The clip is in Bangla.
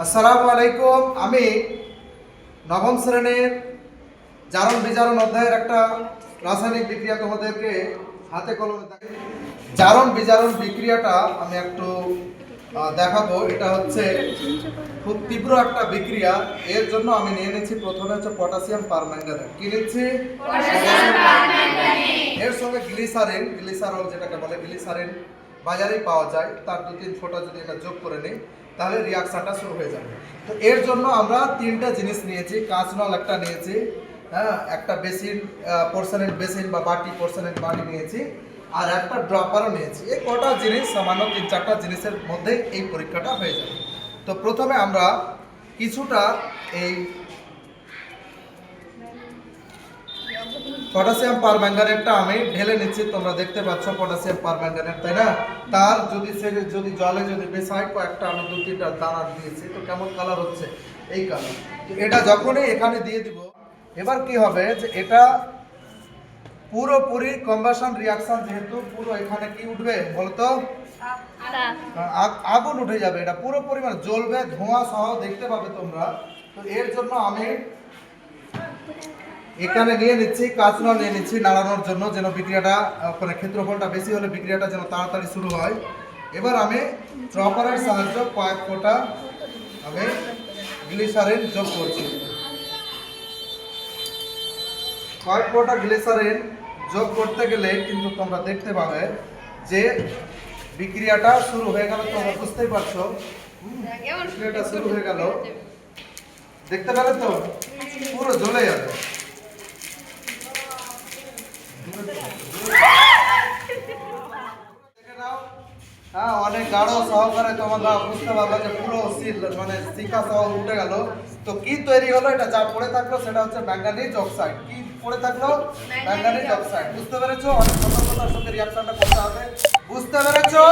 আসসালামু আলাইকুম। আমি নবম শ্রেণীর জারণ বিজারণ অধ্যায়ের একটা রাসায়নিক বিক্রিয়া তোমাদেরকে হাতে কলমে জারণ বিজারণ বিক্রিয়াটা আমি একটু দেখাবো। এটা হচ্ছে খুব তীব্র একটা বিক্রিয়া। এর জন্য আমি নিয়ে নিচ্ছি প্রথমে হচ্ছে পটাশিয়াম পারম্যাঙ্গানেট। কি নিচ্ছি? এর সঙ্গে গ্লিসারল যেটাকে বলে গ্লিসারিন বাজারেই পাওয়া যায়। তার 2-3 ফোঁটা যদি এটা যোগ করে নিই তাহলে রিয়াকশনটা শুরু হয়ে যাবে। তো এর জন্য আমরা 3টা জিনিস নিয়েছি। কাঁচনল একটা নিয়েছি, একটা বেসিন পোর্সেলেন বেসিন বা বাটি পোর্সেলেন বাটি নিয়েছি, আর একটা ড্রপারও নিয়েছি। এই কটা জিনিস সামান্য 3-4টা জিনিসের মধ্যে এই পরীক্ষাটা হয়ে যাবে। তো প্রথমে আমরা কিছুটা এই পটাশিয়াম পারম্যাঙ্গানেটটা আমি ঢেলে নিচ্ছি। তোমরা দেখতে পাচ্ছ পটাশিয়াম পারম্যাঙ্গানেট, তাই না? তার যদি জলে যদি মেশাই, কয়েকটা আমি 2-3টা দানা দিয়েছি, তো কেমন কালার হচ্ছে? এই কালার। তো এটা যখনই এখানে দিয়ে দিব, এবার কি হবে যে এটা পুরোপুরি কম্বাশন রিয়াকশন, যেহেতু পুরো এখানে কি উঠবে বলতো? আগুন উঠে যাবে। এটা পুরো পরিমাণ জ্বলবে, ধোঁয়া সহ দেখতে পাবে তোমরা। তো এর জন্য আমি এখানে নিয়ে নিচ্ছি কাঁচনল নিয়ে নিচ্ছি নাড়ানোর জন্য, যেন বিক্রিয়াটা মানে ক্ষেত্রফলটা বেশি হলে বিক্রিয়াটা যেন তাড়াতাড়ি শুরু হয়। এবার আমি ড্রপারের সাহায্যে কয়েক ফোঁটা আমি গ্লিসারিন যোগ করছি। কয়েক ফোঁটা গ্লিসারিন যোগ করতে গেলে কিন্তু তোমরা দেখতে পাবে যে বিক্রিয়াটা শুরু হয়ে গেল। তোমরা বুঝতেই পারছো বিক্রিয়াটা শুরু হয়ে গেল। দেখতে পেলে তো পুরো জ্বলে যাবে। অনেক গাঢ় সহকারে তোমরা বুঝতে পারবে যে পুরো মানে শিখা সহ উঠে গেল। তো কি তৈরি হলো? এটা যা পড়ে থাকলো সেটা হচ্ছে ম্যাঙ্গানিজ অক্সাইড। কি পড়ে থাকলো? Manganese oxide. বুঝতে পেরেছো? অনেক সতর্কতার সাথে রিঅ্যাকশনটা করতে হবে। বুঝতে পেরেছো?